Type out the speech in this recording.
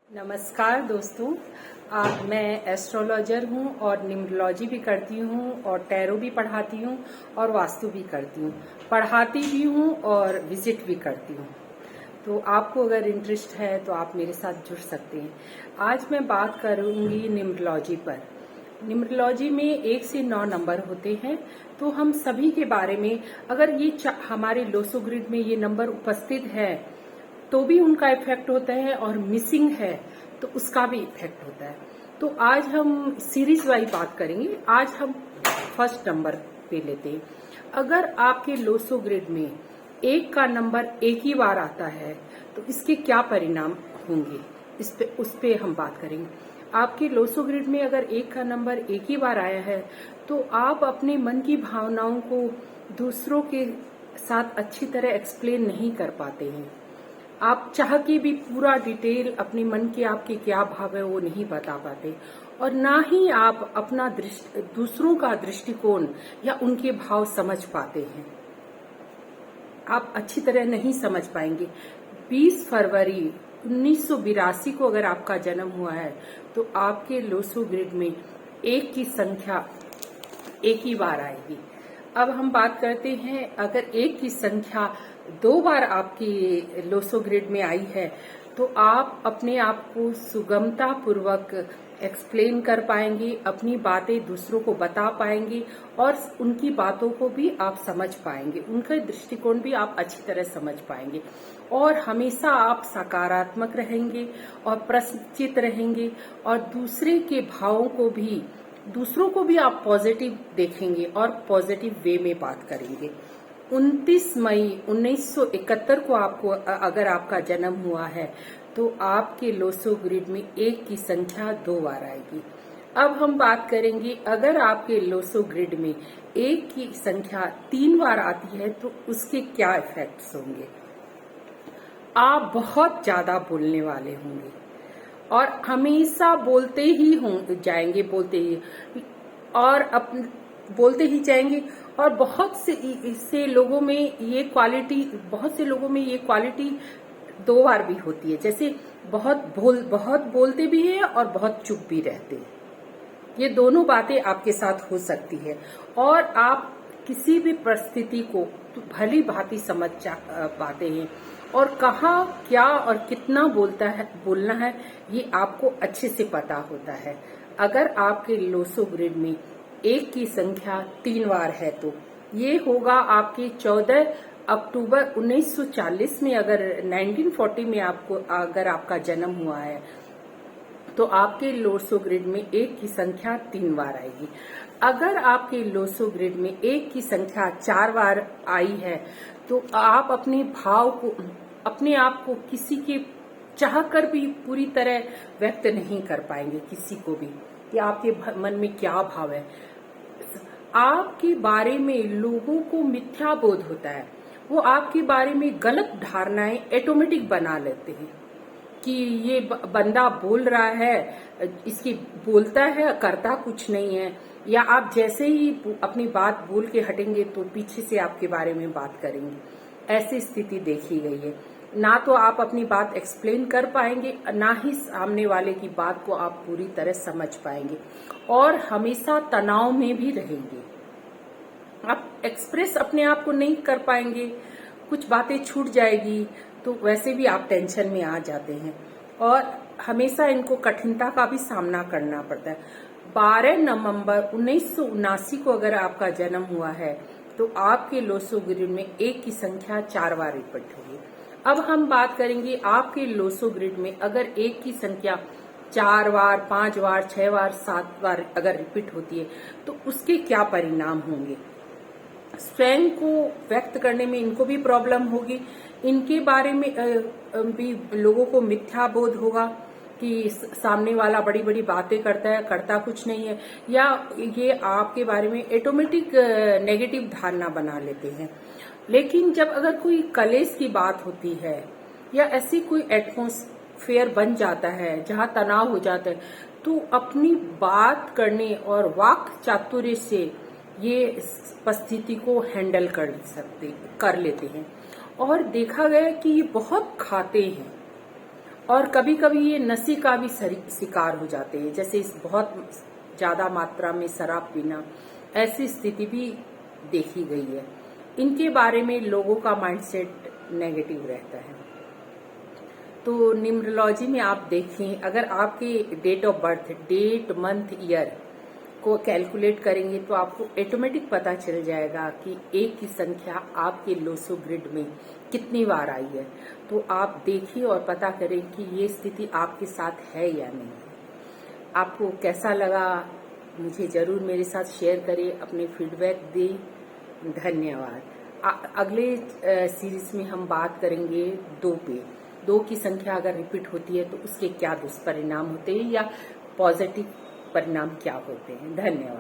नमस्कार दोस्तों। मैं एस्ट्रोलॉजर हूँ और न्यूमरोलॉजी भी करती हूँ और टैरो भी पढ़ाती हूँ और वास्तु भी करती हूँ, पढ़ाती भी हूँ और विजिट भी करती हूँ। तो आपको अगर इंटरेस्ट है तो आप मेरे साथ जुड़ सकते हैं। आज मैं बात करूँगी न्यूमरोलॉजी पर। न्यूमरोलॉजी में 1 से 9 नंबर होते हैं, तो हम सभी के बारे में अगर ये हमारे लोसो ग्रिड में ये नंबर उपस्थित है तो भी उनका इफेक्ट होता है और मिसिंग है तो उसका भी इफेक्ट होता है। तो आज हम सीरीज वाइज बात करेंगे। आज हम फर्स्ट नंबर पे लेते हैं। अगर आपके लोसो ग्रिड में 1 का नंबर एक ही बार आता है तो इसके क्या परिणाम होंगे, उस पे हम बात करेंगे। आपके लोसो ग्रिड में अगर 1 का नंबर एक ही बार आया है तो आप अपने मन की भावनाओं को दूसरों के साथ अच्छी तरह एक्सप्लेन नहीं कर पाते हैं। आप चाह के भी पूरा डिटेल अपने मन के आपके क्या भाव है वो नहीं बता पाते, और ना ही आप अपना दूसरों का दृष्टिकोण या उनके भाव समझ पाते हैं। आप अच्छी तरह नहीं समझ पाएंगे। 20 फरवरी 1982 को अगर आपका जन्म हुआ है तो आपके लोसो ग्रिड में 1 की संख्या एक ही बार आएगी। अब हम बात करते हैं, अगर 1 की संख्या 2 बार आपकी लोसो ग्रिड में आई है तो आप अपने आप को सुगमता पूर्वक एक्सप्लेन कर पाएंगे, अपनी बातें दूसरों को बता पाएंगे और उनकी बातों को भी आप समझ पाएंगे, उनका दृष्टिकोण भी आप अच्छी तरह समझ पाएंगे और हमेशा आप सकारात्मक रहेंगे और प्रसन्नचित्त रहेंगे और दूसरों को भी आप पॉजिटिव देखेंगे और पॉजिटिव वे में बात करेंगे। 29 मई 1971 को आपको अगर आपका जन्म हुआ है तो आपके लोसो ग्रिड में 1 की संख्या 2 बार आएगी। अब हम बात करेंगे, अगर आपके लोसो ग्रिड में 1 की संख्या 3 बार आती है तो उसके क्या इफेक्ट्स होंगे। आप बहुत ज्यादा बोलने वाले होंगे और हमेशा बोलते ही जाएंगे बोलते ही जाएंगे और बहुत से लोगों में ये क्वालिटी 2 बार भी होती है। जैसे बहुत बोलते भी हैं और बहुत चुप भी रहते हैं। ये दोनों बातें आपके साथ हो सकती है और आप किसी भी परिस्थिति को भली भांति समझ पाते हैं और कहाँ क्या और कितना बोलना है ये आपको अच्छे से पता होता है। अगर आपके लोसो ग्रिड में 1 की संख्या 3 बार है तो ये होगा आपके 14 अक्टूबर 1940 में। अगर 1940 में अगर आपका जन्म हुआ है तो आपके लोसो ग्रिड में 1 की संख्या 3 बार आएगी। अगर आपके लोसो ग्रिड में 1 की संख्या 4 बार आई है तो आप अपने आप को किसी के चाहकर भी पूरी तरह व्यक्त नहीं कर पाएंगे किसी को भी कि आपके मन में क्या भाव है। आपके बारे में लोगों को मिथ्या बोध होता है, वो आपके बारे में गलत धारणाएं ऑटोमेटिक बना लेते हैं कि ये बंदा बोल रहा है, इसकी बोलता है करता कुछ नहीं है, या आप जैसे ही अपनी बात बोल के हटेंगे तो पीछे से आपके बारे में बात करेंगे। ऐसी स्थिति देखी गई है। ना तो आप अपनी बात एक्सप्लेन कर पाएंगे, ना ही सामने वाले की बात को आप पूरी तरह समझ पाएंगे और हमेशा तनाव में भी रहेंगे। आप एक्सप्रेस अपने आप को नहीं कर पाएंगे, कुछ बातें छूट जाएगी तो वैसे भी आप टेंशन में आ जाते हैं और हमेशा इनको कठिनता का भी सामना करना पड़ता है। 12 नवंबर 1979 को अगर आपका जन्म हुआ है तो आपके लोसो ग्रिड में 1 की संख्या 4 बार रिपीट होगी। अब हम बात करेंगे, आपके लोसो ग्रिड में अगर 1 की संख्या 4 बार, 5 बार, 6 बार, 7 बार अगर रिपीट होती है तो उसके क्या परिणाम होंगे। स्वयं को व्यक्त करने में इनको भी प्रॉब्लम होगी, इनके बारे में भी लोगों को मिथ्या बोध होगा कि सामने वाला बड़ी बड़ी बातें करता है, करता कुछ नहीं है, या ये आपके बारे में ऑटोमेटिक नेगेटिव धारणा बना लेते हैं। लेकिन जब अगर कोई कलेश की बात होती है या ऐसी कोई एटमॉस्फेयर बन जाता है जहां तनाव हो जाता है तो अपनी बात करने और वाक चातुर्य से ये परिस्थिति को हैंडल कर लेते हैं। और देखा गया कि ये बहुत खाते हैं और कभी कभी ये नशे का भी शिकार हो जाते हैं, जैसे बहुत ज्यादा मात्रा में शराब पीना, ऐसी स्थिति भी देखी गई है। इनके बारे में लोगों का माइंडसेट नेगेटिव रहता है। तो न्यूमरोलॉजी में आप देखें, अगर आपके date of birth, date, month, year को कैलकुलेट करेंगे तो आपको ऑटोमेटिक पता चल जाएगा कि एक की संख्या आपके लोसो ग्रिड में कितनी बार आई है। तो आप देखिए और पता करें कि ये स्थिति आपके साथ है या नहीं। आपको कैसा लगा मुझे जरूर मेरे साथ शेयर करें, अपने फीडबैक दें। धन्यवाद। अगले सीरीज में हम बात करेंगे 2 पे। 2 की संख्या अगर रिपीट होती है तो उसके क्या दुष्परिणाम होते हैं या पॉजिटिव परिणाम क्या होते हैं। धन्यवाद।